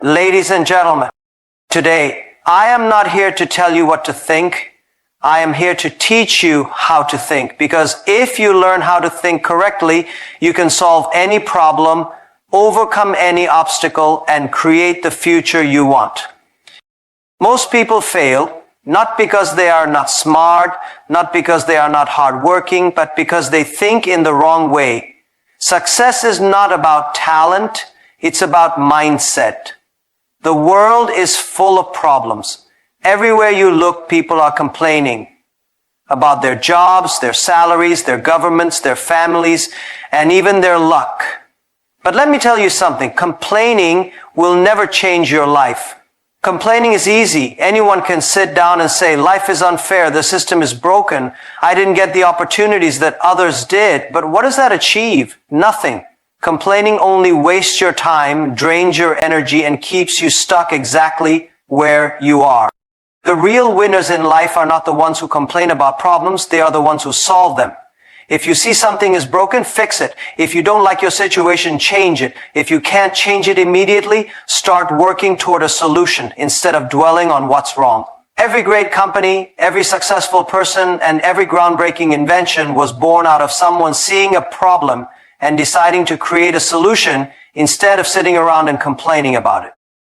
Ladies and gentlemen, today I am not here to tell you what to think. I am here to teach you how to think, because if you learn how to think correctly, you can solve any problem, overcome any obstacle, and create the future you want. Most people fail, not because they are not smart, not because they are not hardworking, but because they think in the wrong way. Success is not about talent, it's about mindset. The world is full of problems. Everywhere you look, people are complaining about their jobs, their salaries, their governments, their families, and even their luck. But let me tell you something. Complaining will never change your life. Complaining is easy. Anyone can sit down and say, life is unfair, the system is broken, I didn't get the opportunities that others did. But what does that achieve? Nothing. Complaining only wastes your time, drains your energy, and keeps you stuck exactly where you are. The real winners in life are not the ones who complain about problems, they are the ones who solve them. If you see something is broken, fix it. If you don't like your situation, change it. If you can't change it immediately, start working toward a solution instead of dwelling on what's wrong. Every great company, every successful person, and every groundbreaking invention was born out of someone seeing a problem and deciding to create a solution instead of sitting around and complaining about it.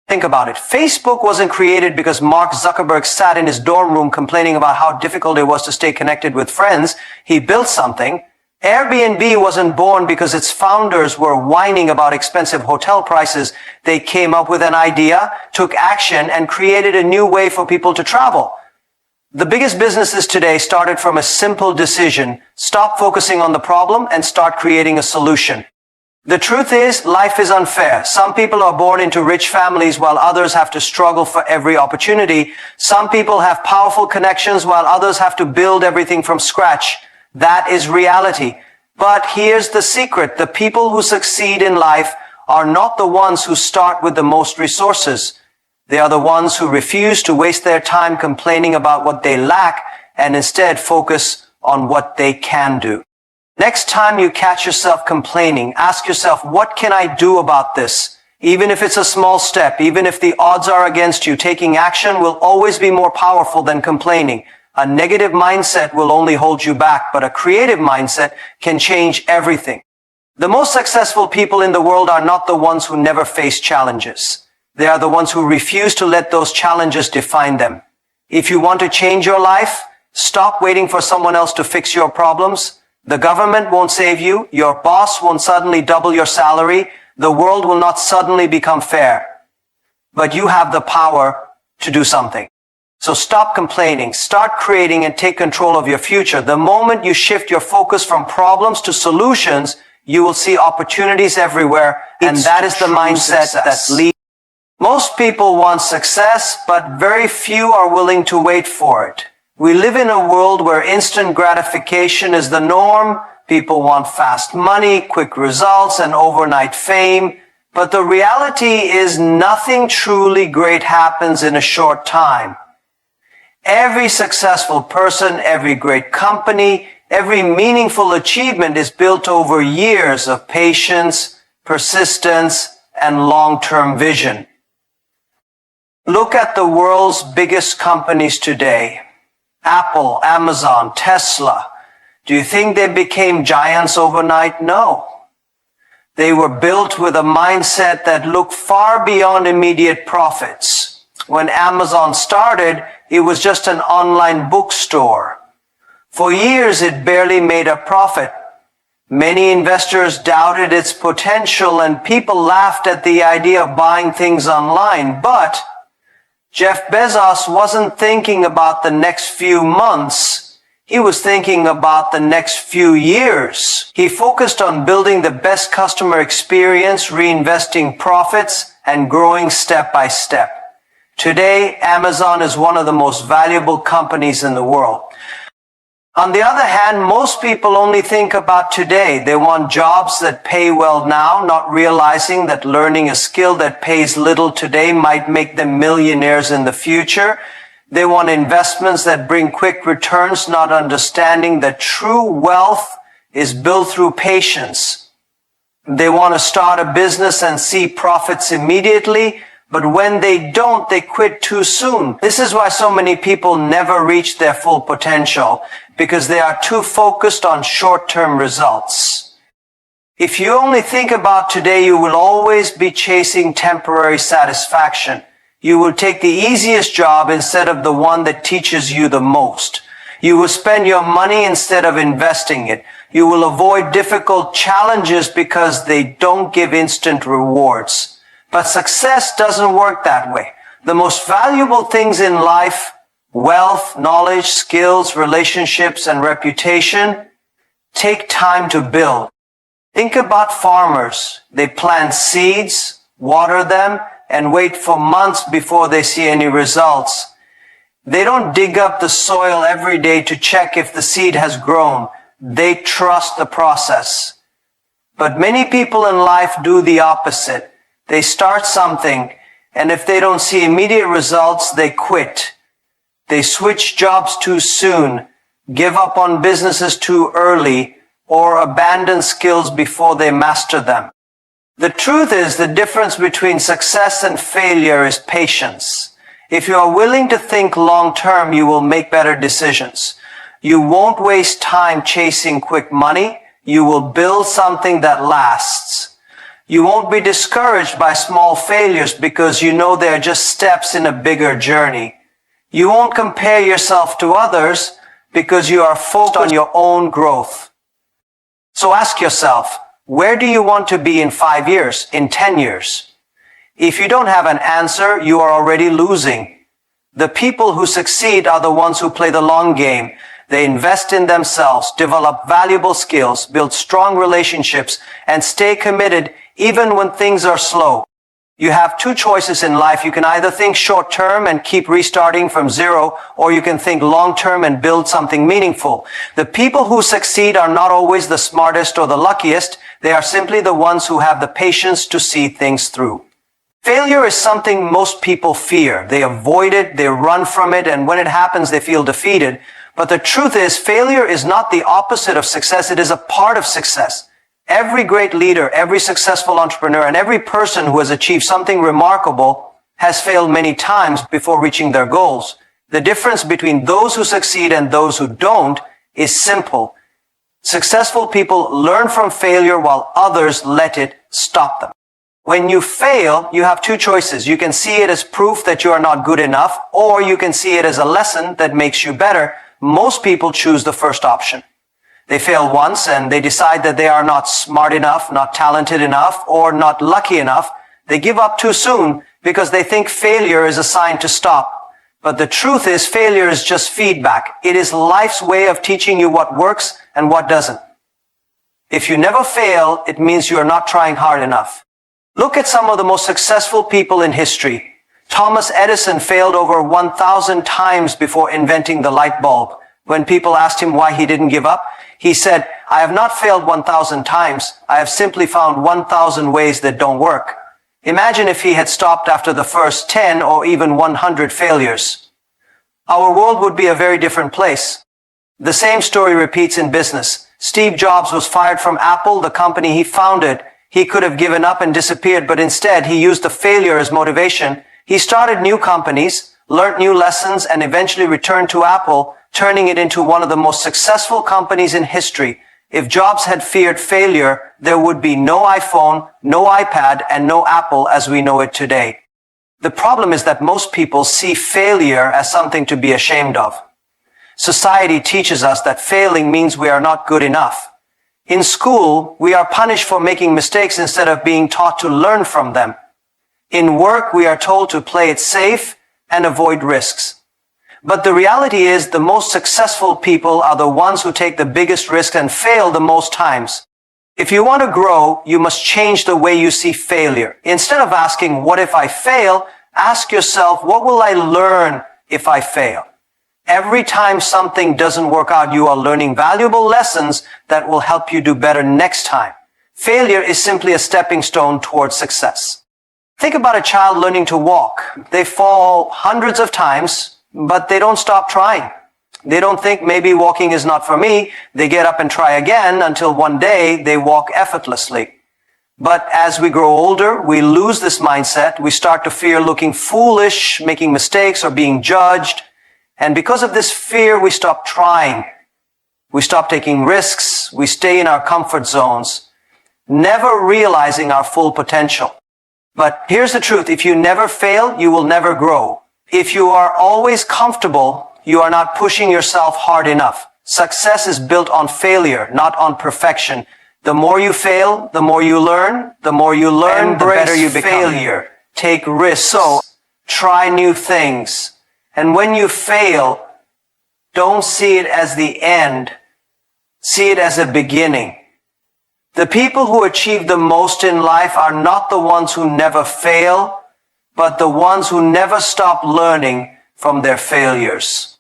Think about it. Facebook wasn't created because Mark Zuckerberg sat in his dorm room complaining about how difficult it was to stay connected with friends. He built something. Airbnb wasn't born because its founders were whining about expensive hotel prices. They came up with an idea, took action, and created a new way for people to travel. The biggest businesses today started from a simple decision. Stop focusing on the problem and start creating a solution. The truth is, life is unfair. Some people are born into rich families while others have to struggle for every opportunity. Some people have powerful connections while others have to build everything from scratch. That is reality. But here's the secret. The people who succeed in life are not the ones who start with the most resources. They are the ones who refuse to waste their time complaining about what they lack and instead focus on what they can do. Next time you catch yourself complaining, ask yourself, what can I do about this? Even if it's a small step, even if the odds are against you, taking action will always be more powerful than complaining. A negative mindset will only hold you back, but a creative mindset can change everything. The most successful people in the world are not the ones who never face challenges. They are the ones who refuse to let those challenges define them. If you want to change your life, stop waiting for someone else to fix your problems. The government won't save you. Your boss won't suddenly double your salary. The world will not suddenly become fair. But you have the power to do something. So stop complaining, start creating, and take control of your future. The moment you shift your focus from problems to solutions, you will see opportunities everywhere. And that is the mindset that leads. Most people want success, but very few are willing to wait for it. We live in a world where instant gratification is the norm. People want fast money, quick results, and overnight fame. But the reality is nothing truly great happens in a short time. Every successful person, every great company, every meaningful achievement is built over years of patience, persistence, and long-term vision. Look at the world's biggest companies today. Apple, Amazon, Tesla. Do you think they became giants overnight? No. They were built with a mindset that looked far beyond immediate profits. When Amazon started, it was just an online bookstore. For years, it barely made a profit. Many investors doubted its potential and people laughed at the idea of buying things online. But Jeff Bezos wasn't thinking about the next few months. He was thinking about the next few years. He focused on building the best customer experience, reinvesting profits, and growing step by step. Today, Amazon is one of the most valuable companies in the world. On the other hand, most people only think about today. They want jobs that pay well now, not realizing that learning a skill that pays little today might make them millionaires in the future. They want investments that bring quick returns, not understanding that true wealth is built through patience. They want to start a business and see profits immediately, But when they don't, they quit too soon. This is why so many people never reach their full potential, because they are too focused on short-term results. If you only think about today, you will always be chasing temporary satisfaction. You will take the easiest job instead of the one that teaches you the most. You will spend your money instead of investing it. You will avoid difficult challenges because they don't give instant rewards. But success doesn't work that way. The most valuable things in life, wealth, knowledge, skills, relationships, and reputation, take time to build. Think about farmers. They plant seeds, water them, and wait for months before they see any results. They don't dig up the soil every day to check if the seed has grown. They trust the process. But many people in life do the opposite. They start something, and if they don't see immediate results, they quit. They switch jobs too soon, give up on businesses too early, or abandon skills before they master them. The truth is, the difference between success and failure is patience. If you are willing to think long term, you will make better decisions. You won't waste time chasing quick money. You will build something that lasts. You won't be discouraged by small failures because you know they are just steps in a bigger journey. You won't compare yourself to others because you are focused on your own growth. So ask yourself, where do you want to be in 5 years, in 10 years? If you don't have an answer, you are already losing. The people who succeed are the ones who play the long game. They invest in themselves, develop valuable skills, build strong relationships, and stay committed even when things are slow. You have two choices in life. You can either think short term and keep restarting from zero, or you can think long term and build something meaningful. The people who succeed are not always the smartest or the luckiest. They are simply the ones who have the patience to see things through. Failure is something most people fear. They avoid it, they run from it, and when it happens, they feel defeated. But the truth is, failure is not the opposite of success. It is a part of success. Every great leader, every successful entrepreneur, and every person who has achieved something remarkable has failed many times before reaching their goals. The difference between those who succeed and those who don't is simple. Successful people learn from failure while others let it stop them. When you fail, you have two choices. You can see it as proof that you are not good enough, or you can see it as a lesson that makes you better. Most people choose the first option. They fail once and they decide that they are not smart enough, not talented enough, or not lucky enough. They give up too soon because they think failure is a sign to stop. But the truth is, failure is just feedback. It is life's way of teaching you what works and what doesn't. If you never fail, it means you are not trying hard enough. Look at some of the most successful people in history. Thomas Edison failed over 1,000 times before inventing the light bulb. When people asked him why he didn't give up, he said, "I have not failed 1,000 times. I have simply found 1,000 ways that don't work." Imagine if he had stopped after the first 10 or even 100 failures. Our world would be a very different place. The same story repeats in business. Steve Jobs was fired from Apple, the company he founded. He could have given up and disappeared, but instead he used the failure as motivation. He started new companies, learned new lessons, and eventually returned to Apple, turning it into one of the most successful companies in history. If Jobs had feared failure, there would be no iPhone, no iPad, and no Apple as we know it today. The problem is that most people see failure as something to be ashamed of. Society teaches us that failing means we are not good enough. In school, we are punished for making mistakes instead of being taught to learn from them. In work, we are told to play it safe and avoid risks. But the reality is, the most successful people are the ones who take the biggest risks and fail the most times. If you want to grow, you must change the way you see failure. Instead of asking, "What if I fail?" ask yourself, "What will I learn if I fail?" Every time something doesn't work out, you are learning valuable lessons that will help you do better next time. Failure is simply a stepping stone towards success. Think about a child learning to walk. They fall hundreds of times, but they don't stop trying. They don't think maybe walking is not for me. They get up and try again until one day they walk effortlessly. But as we grow older, we lose this mindset. We start to fear looking foolish, making mistakes, or being judged. And because of this fear, we stop trying. We stop taking risks. We stay in our comfort zones, never realizing our full potential. But here's the truth. If you never fail, you will never grow. If you are always comfortable, you are not pushing yourself hard enough. Success is built on failure, not on perfection. The more you fail, the more you learn. The more you learn, the better you become. Failure. Take risks. So, try new things. And when you fail, don't see it as the end. See it as a beginning. The people who achieve the most in life are not the ones who never fail, but the ones who never stop learning from their failures.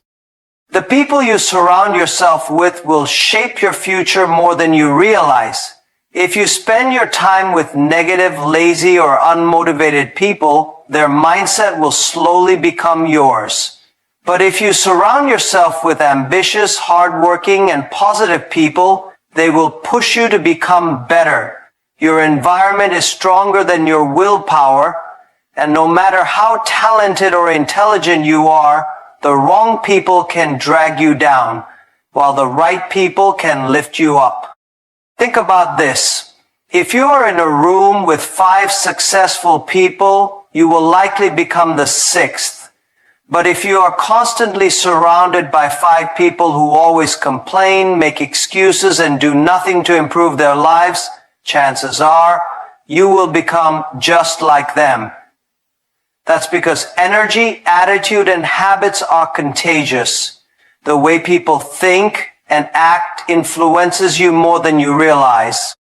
The people you surround yourself with will shape your future more than you realize. If you spend your time with negative, lazy, or unmotivated people, their mindset will slowly become yours. But if you surround yourself with ambitious, hardworking, and positive people, they will push you to become better. Your environment is stronger than your willpower, and no matter how talented or intelligent you are, the wrong people can drag you down, while the right people can lift you up. Think about this. If you are in a room with 5 successful people, you will likely become the 6th. But if you are constantly surrounded by 5 people who always complain, make excuses, and do nothing to improve their lives, chances are you will become just like them. That's because energy, attitude, and habits are contagious. The way people think and act influences you more than you realize.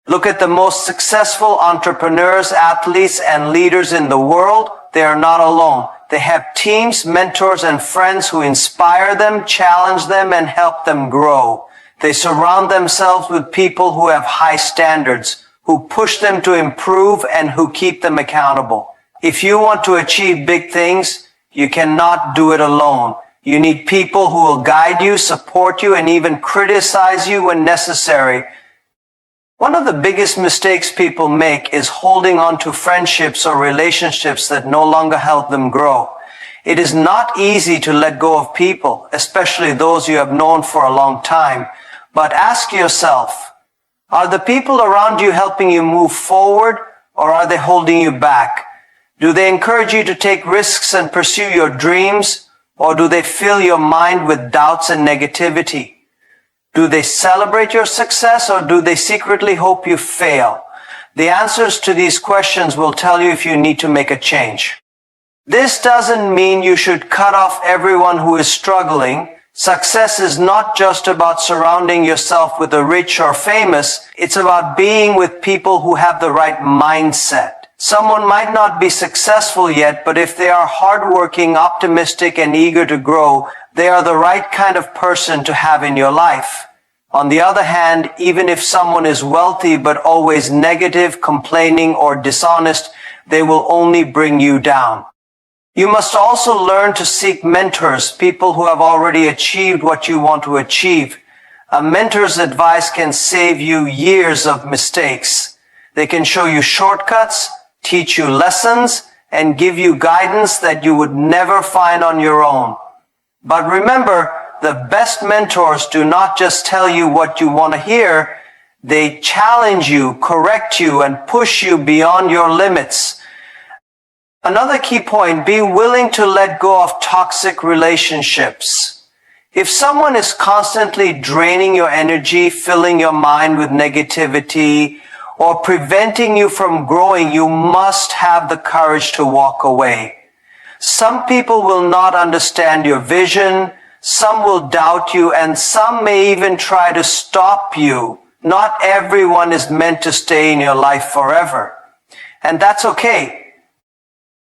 Look at the most successful entrepreneurs, athletes, and leaders in the world. They are not alone. They have teams, mentors, and friends who inspire them, challenge them, and help them grow. They surround themselves with people who have high standards, who push them to improve, and who keep them accountable. If you want to achieve big things, you cannot do it alone. You need people who will guide you, support you, and even criticize you when necessary. One of the biggest mistakes people make is holding on to friendships or relationships that no longer help them grow. It is not easy to let go of people, especially those you have known for a long time. But ask yourself, are the people around you helping you move forward, or are they holding you back? Do they encourage you to take risks and pursue your dreams, or do they fill your mind with doubts and negativity? Do they celebrate your success, or do they secretly hope you fail? The answers to these questions will tell you if you need to make a change. This doesn't mean you should cut off everyone who is struggling. Success is not just about surrounding yourself with the rich or famous. It's about being with people who have the right mindset. Someone might not be successful yet, but if they are hardworking, optimistic, and eager to grow, they are the right kind of person to have in your life. On the other hand, even if someone is wealthy but always negative, complaining, or dishonest, they will only bring you down. You must also learn to seek mentors, people who have already achieved what you want to achieve. A mentor's advice can save you years of mistakes. They can show you shortcuts, teach you lessons, and give you guidance that you would never find on your own. But remember, the best mentors do not just tell you what you want to hear. They challenge you, correct you, and push you beyond your limits. Another key point, be willing to let go of toxic relationships. If someone is constantly draining your energy, filling your mind with negativity, or preventing you from growing, you must have the courage to walk away. Some people will not understand your vision, some will doubt you, and some may even try to stop you. Not everyone is meant to stay in your life forever. And that's okay.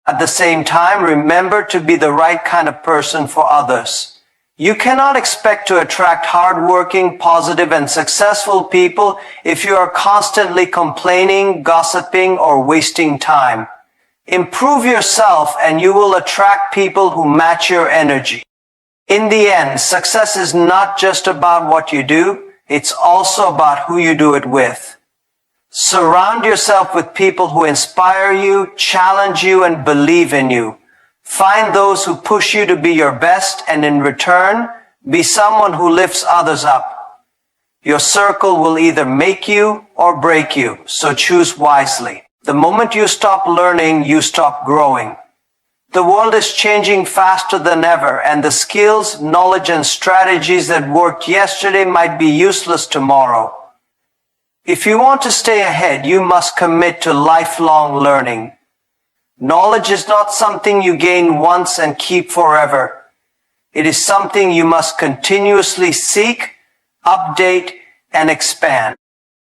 At the same time, remember to be the right kind of person for others. You cannot expect to attract hardworking, positive, and successful people if you are constantly complaining, gossiping, or wasting time. Improve yourself and you will attract people who match your energy. In the end, success is not just about what you do, it's also about who you do it with. Surround yourself with people who inspire you, challenge you, and believe in you. Find those who push you to be your best, and in return, be someone who lifts others up. Your circle will either make you or break you, so choose wisely. The moment you stop learning, you stop growing. The world is changing faster than ever, and the skills, knowledge, and strategies that worked yesterday might be useless tomorrow. If you want to stay ahead, you must commit to lifelong learning. Knowledge is not something you gain once and keep forever. It is something you must continuously seek, update, and expand.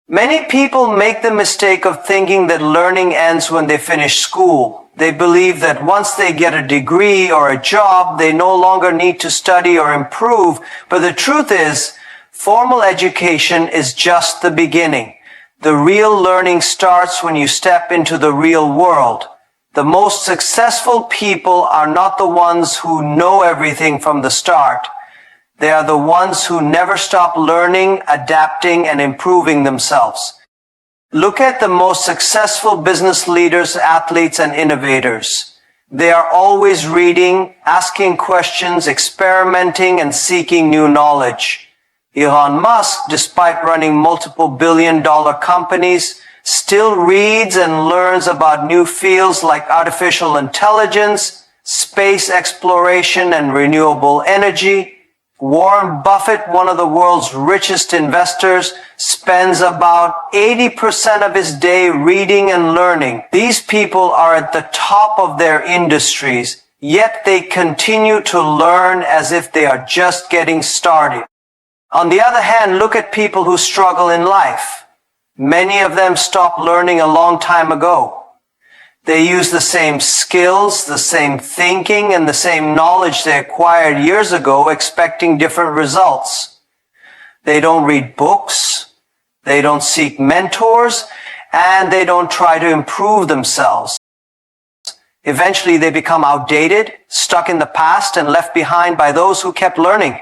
Many people make the mistake of thinking that learning ends when they finish school. They believe that once they get a degree or a job, they no longer need to study or improve. But the truth is, formal education is just the beginning. The real learning starts when you step into the real world. The most successful people are not the ones who know everything from the start. They are the ones who never stop learning, adapting, and improving themselves. Look at the most successful business leaders, athletes, and innovators. They are always reading, asking questions, experimenting, and seeking new knowledge. Elon Musk, despite running multiple billion-dollar companies, still reads and learns about new fields like artificial intelligence, space exploration, and renewable energy. Warren Buffett, one of the world's richest investors, spends about 80% of his day reading and learning. These people are at the top of their industries, yet they continue to learn as if they are just getting started. On the other hand, look at people who struggle in life. Many of them stopped learning a long time ago. They use the same skills, the same thinking, and the same knowledge they acquired years ago, expecting different results. They don't read books, they don't seek mentors, and they don't try to improve themselves. Eventually, they become outdated, stuck in the past, and left behind by those who kept learning.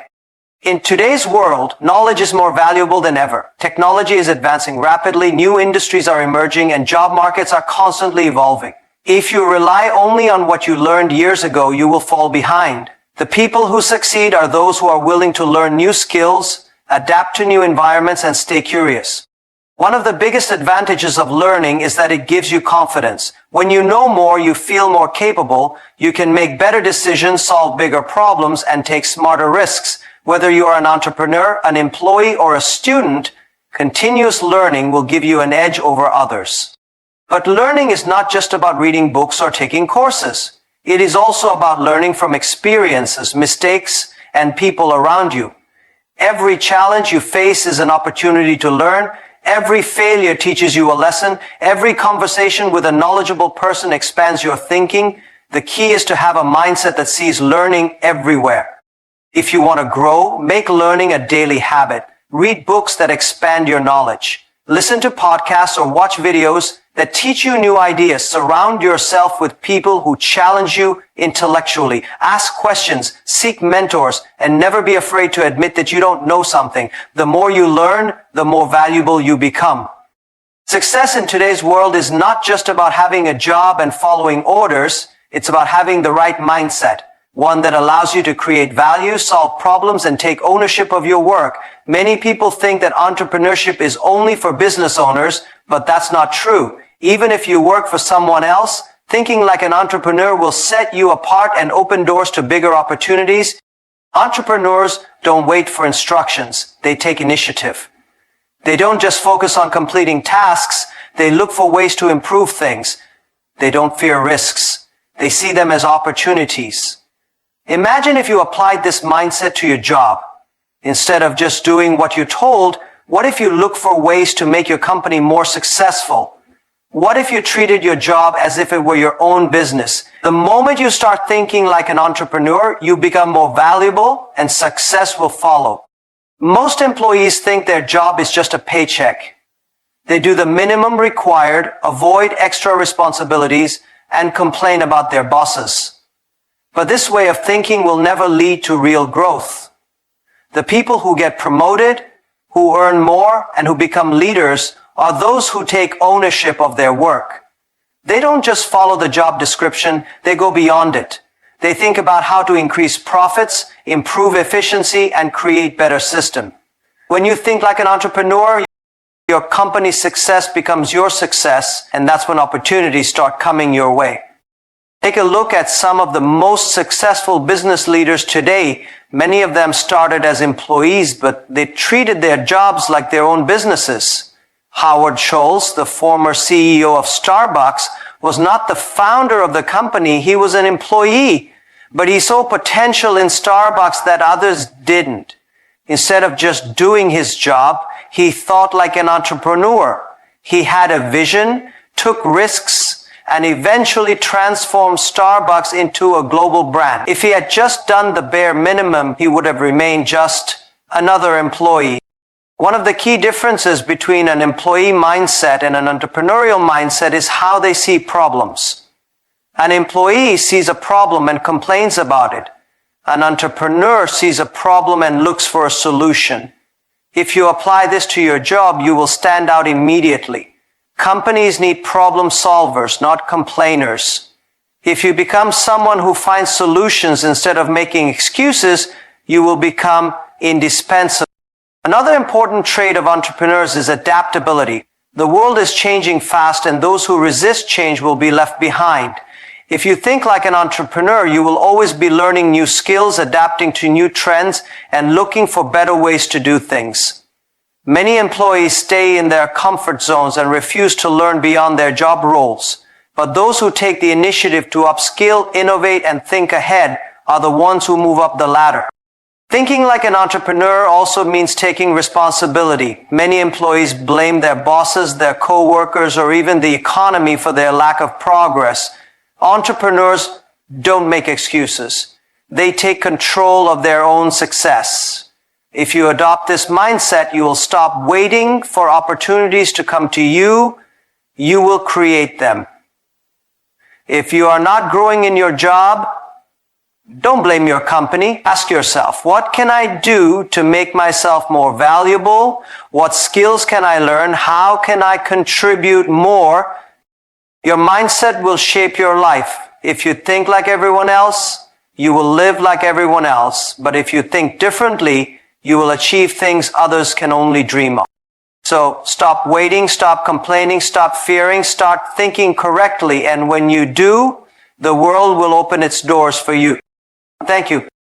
In today's world, knowledge is more valuable than ever. Technology is advancing rapidly, new industries are emerging, and job markets are constantly evolving. If you rely only on what you learned years ago, you will fall behind. The people who succeed are those who are willing to learn new skills, adapt to new environments, and stay curious. One of the biggest advantages of learning is that it gives you confidence. When you know more, you feel more capable, you can make better decisions, solve bigger problems, and take smarter risks. Whether you are an entrepreneur, an employee, or a student, continuous learning will give you an edge over others. But learning is not just about reading books or taking courses. It is also about learning from experiences, mistakes, and people around you. Every challenge you face is an opportunity to learn. Every failure teaches you a lesson. Every conversation with a knowledgeable person expands your thinking. The key is to have a mindset that sees learning everywhere. If you want to grow, make learning a daily habit. Read books that expand your knowledge. Listen to podcasts or watch videos that teach you new ideas. Surround yourself with people who challenge you intellectually. Ask questions, seek mentors, and never be afraid to admit that you don't know something. The more you learn, the more valuable you become. Success in today's world is not just about having a job and following orders. It's about having the right mindset. One that allows you to create value, solve problems, and take ownership of your work. Many people think that entrepreneurship is only for business owners, but that's not true. Even if you work for someone else, thinking like an entrepreneur will set you apart and open doors to bigger opportunities. Entrepreneurs don't wait for instructions. They take initiative. They don't just focus on completing tasks. They look for ways to improve things. They don't fear risks. They see them as opportunities. Imagine if you applied this mindset to your job. Instead of just doing what you're told, what if you look for ways to make your company more successful? What if you treated your job as if it were your own business? The moment you start thinking like an entrepreneur, you become more valuable and success will follow. Most employees think their job is just a paycheck. They do the minimum required, avoid extra responsibilities, and complain about their bosses. But this way of thinking will never lead to real growth. The people who get promoted, who earn more, and who become leaders are those who take ownership of their work. They don't just follow the job description, they go beyond it. They think about how to increase profits, improve efficiency, and create better system. When you think like an entrepreneur, your company's success becomes your success, and that's when opportunities start coming your way. Take a look at some of the most successful business leaders today. Many of them started as employees, but they treated their jobs like their own businesses. Howard Schultz, the former CEO of Starbucks, was not the founder of the company. He was an employee, but he saw potential in Starbucks that others didn't. Instead of just doing his job, he thought like an entrepreneur. He had a vision, took risks, and eventually transformed Starbucks into a global brand. If he had just done the bare minimum, he would have remained just another employee. One of the key differences between an employee mindset and an entrepreneurial mindset is how they see problems. An employee sees a problem and complains about it. An entrepreneur sees a problem and looks for a solution. If you apply this to your job, you will stand out immediately. Companies need problem solvers, not complainers. If you become someone who finds solutions instead of making excuses, you will become indispensable. Another important trait of entrepreneurs is adaptability. The world is changing fast, and those who resist change will be left behind. If you think like an entrepreneur, you will always be learning new skills, adapting to new trends, and looking for better ways to do things. Many employees stay in their comfort zones and refuse to learn beyond their job roles. But those who take the initiative to upskill, innovate, and think ahead are the ones who move up the ladder. Thinking like an entrepreneur also means taking responsibility. Many employees blame their bosses, their co-workers, or even the economy for their lack of progress. Entrepreneurs don't make excuses. They take control of their own success. If you adopt this mindset, you will stop waiting for opportunities to come to you. You will create them. If you are not growing in your job, don't blame your company. Ask yourself, what can I do to make myself more valuable? What skills can I learn? How can I contribute more? Your mindset will shape your life. If you think like everyone else, you will live like everyone else. But if you think differently, you will achieve things others can only dream of. So stop waiting, stop complaining, stop fearing, start thinking correctly. And when you do, the world will open its doors for you. Thank you.